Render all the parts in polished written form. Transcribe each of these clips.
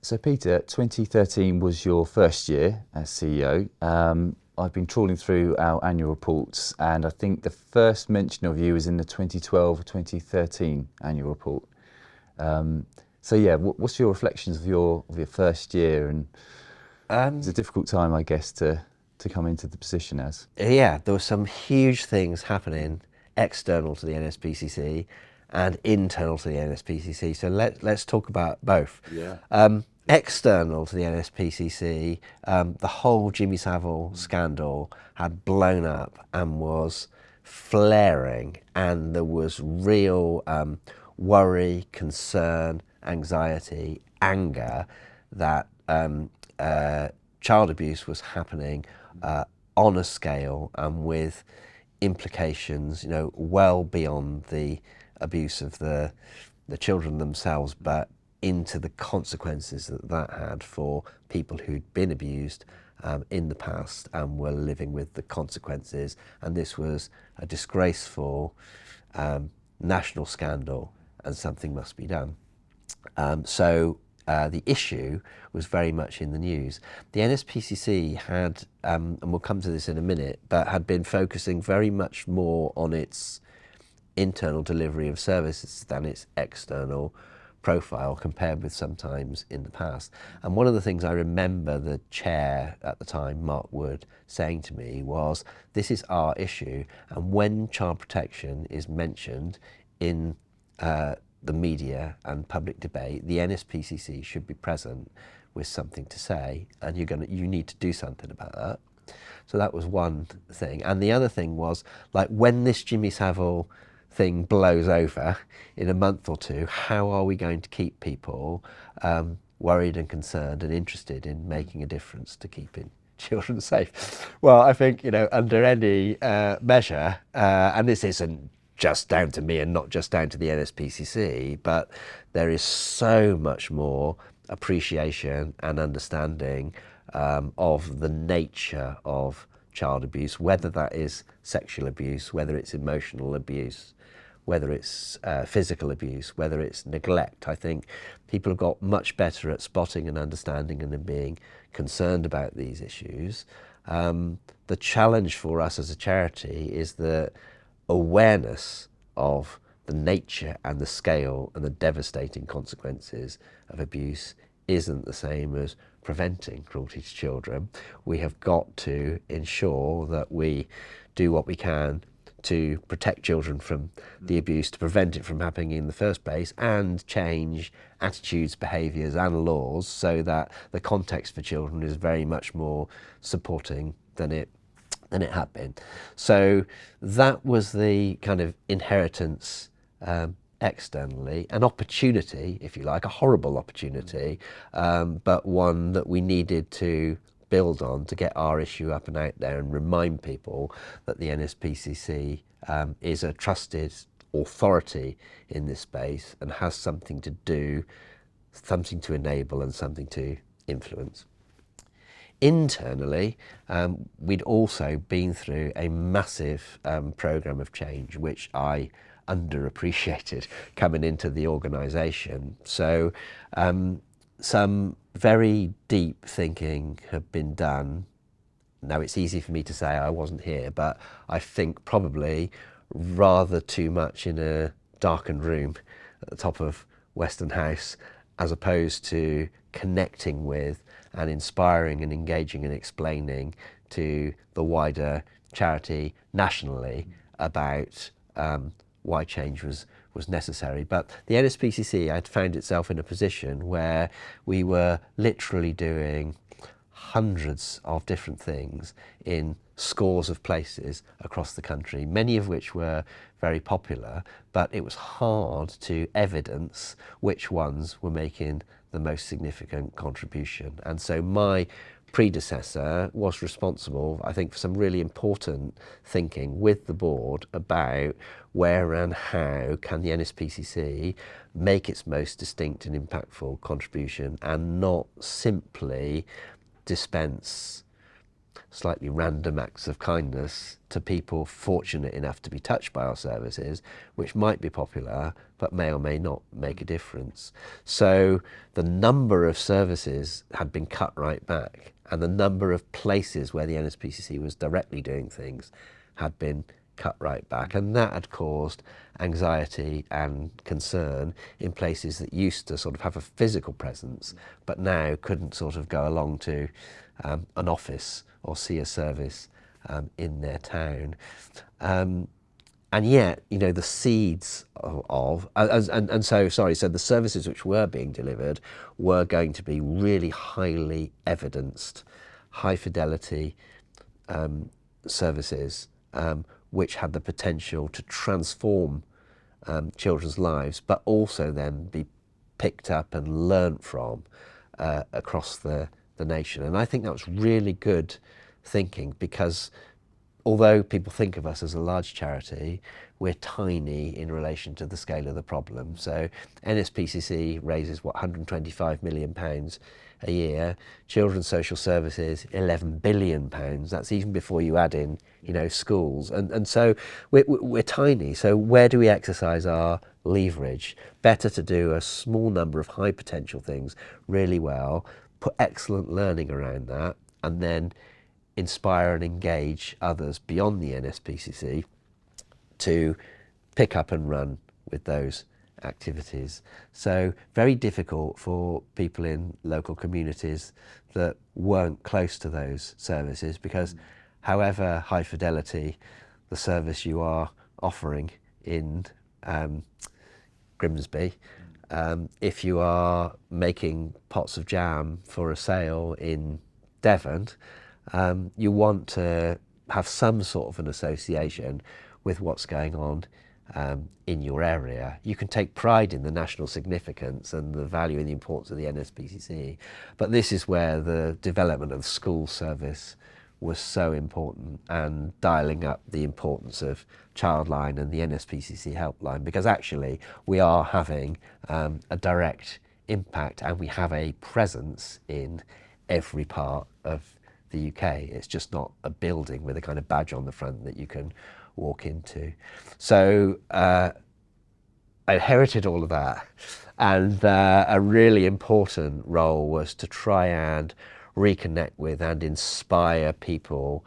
So Peter, 2013 was your first year as CEO. I've been trawling through our annual reports, and I think the first mention of you was in the 2012-2013 annual report. So yeah, what's your reflections of your first year? And it's a difficult time, I guess, to come into the position as. Yeah, there were some huge things happening external to the NSPCC and internal to the NSPCC. So let's talk about both. Yeah. External to the NSPCC, the whole Jimmy Savile scandal had blown up and was flaring, and there was real worry, concern, anxiety, anger that child abuse was happening on a scale and with implications, well beyond the abuse of the children themselves, but into the consequences that had for people who'd been abused in the past and were living with the consequences. And this was a disgraceful national scandal, and something must be done. So the issue was very much in the news. The NSPCC had, and we'll come to this in a minute, but had been focusing very much more on its internal delivery of services than its external profile, compared with sometimes in the past. And one of the things I remember the chair at the time, Mark Wood, saying to me was, this is our issue, and when child protection is mentioned in the media and public debate, the NSPCC should be present with something to say, and you need to do something about that. So that was one thing. And the other thing was, like, when this Jimmy Savile thing blows over in a month or two, how are we going to keep people worried and concerned and interested in making a difference to keeping children safe? Well, I think, under any measure, and this isn't just down to me and not just down to the NSPCC, but there is so much more appreciation and understanding of the nature of child abuse, whether that is sexual abuse, whether it's emotional abuse, whether it's physical abuse, whether it's neglect. I think people have got much better at spotting and understanding and being concerned about these issues. The challenge for us as a charity is the awareness of the nature and the scale and the devastating consequences of abuse isn't the same as preventing cruelty to children. We have got to ensure that we do what we can to protect children from the abuse, to prevent it from happening in the first place, and change attitudes, behaviours and laws so that the context for children is very much more supporting than it had been. So that was the kind of inheritance externally, an opportunity, if you like, a horrible opportunity, but one that we needed to build on to get our issue up and out there and remind people that the NSPCC is a trusted authority in this space and has something to do, something to enable and something to influence. Internally, we'd also been through a massive programme of change, which I underappreciated coming into the organisation. So some very deep thinking had been done. Now, it's easy for me to say, I wasn't here, but I think probably rather too much in a darkened room at the top of Weston House, as opposed to connecting with and inspiring and engaging and explaining to the wider charity nationally about why change was necessary. But the NSPCC had found itself in a position where we were literally doing hundreds of different things in scores of places across the country, many of which were very popular, but it was hard to evidence which ones were making the most significant contribution. And so my predecessor was responsible, I think, for some really important thinking with the board about where and how can the NSPCC make its most distinct and impactful contribution and not simply dispense slightly random acts of kindness to people fortunate enough to be touched by our services, which might be popular but may or may not make a difference. So the number of services had been cut right back, and the number of places where the NSPCC was directly doing things had been cut right back, and that had caused anxiety and concern in places that used to sort of have a physical presence but now couldn't sort of go along to an office or see a service in their town. And yet, you know, the seeds so the services which were being delivered were going to be really highly evidenced, high fidelity services, which had the potential to transform children's lives, but also then be picked up and learnt from across the nation. And I think that was really good thinking, because although people think of us as a large charity, we're tiny in relation to the scale of the problem. So NSPCC raises, what, £125 million a year. Children's Social Services, £11 billion. That's even before you add in, you know, schools. And so we're tiny. So where do we exercise our leverage? Better to do a small number of high potential things really well, put excellent learning around that, and then inspire and engage others beyond the NSPCC to pick up and run with those activities. So very difficult for people in local communities that weren't close to those services, because however high fidelity the service you are offering in Grimsby, if you are making pots of jam for a sale in Devon, you want to have some sort of an association with what's going on in your area. You can take pride in the national significance and the value and the importance of the NSPCC, but this is where the development of the school service was so important, and dialing up the importance of Childline and the NSPCC helpline, because actually we are having a direct impact, and we have a presence in every part of the UK. It's just not a building with a kind of badge on the front that you can walk into. So I inherited all of that, and a really important role was to try and reconnect with and inspire people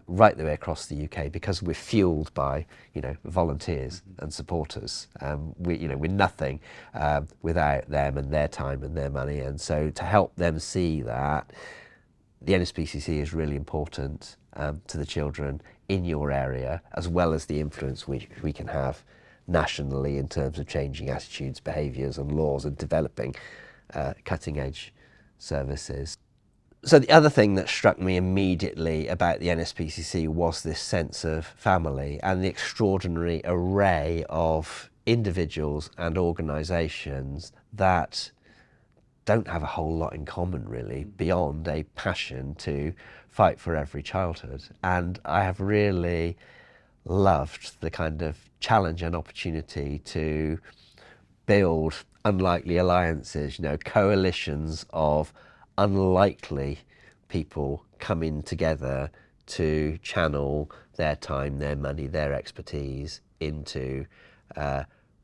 right the way across the UK, because we're fueled by, you know, volunteers and supporters. We're nothing without them and their time and their money, and so to help them see that the NSPCC is really important to the children in your area, as well as the influence which we can have nationally in terms of changing attitudes, behaviours and laws, and developing cutting edge services. So the other thing that struck me immediately about the NSPCC was this sense of family and the extraordinary array of individuals and organisations that don't have a whole lot in common really, beyond a passion to fight for every childhood. And I have really loved the kind of challenge and opportunity to build unlikely alliances, you know, coalitions of unlikely people coming together to channel their time, their money, their expertise into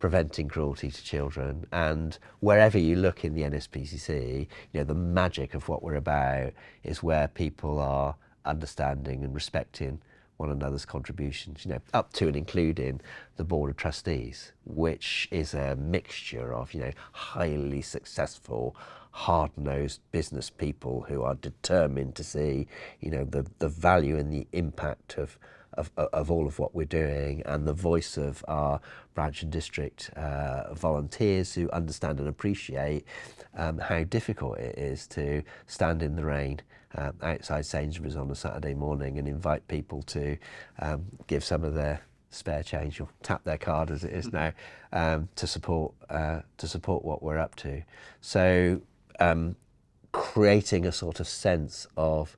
preventing cruelty to children. And wherever you look in the NSPCC, you know, the magic of what we're about is where people are understanding and respecting one another's contributions, you know, up to and including the Board of Trustees, which is a mixture of, you know, highly successful, hard-nosed business people who are determined to see, you know, the value and the impact of all of what we're doing, and the voice of our branch and district volunteers who understand and appreciate how difficult it is to stand in the rain outside Sainsbury's on a Saturday morning and invite people to give some of their spare change, or tap their card as it is now, to support what we're up to. So creating a sort of sense of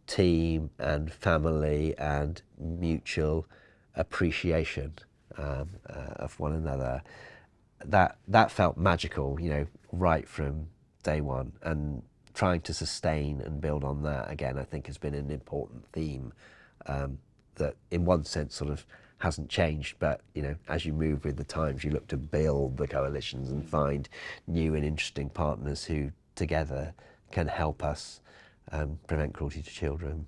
team and family and mutual appreciation of one another, that felt magical, you know, right from day one. And trying to sustain and build on that, again, I think has been an important theme that in one sense sort of hasn't changed, but you know, as you move with the times, you look to build the coalitions and find new and interesting partners who together can help us prevent cruelty to children.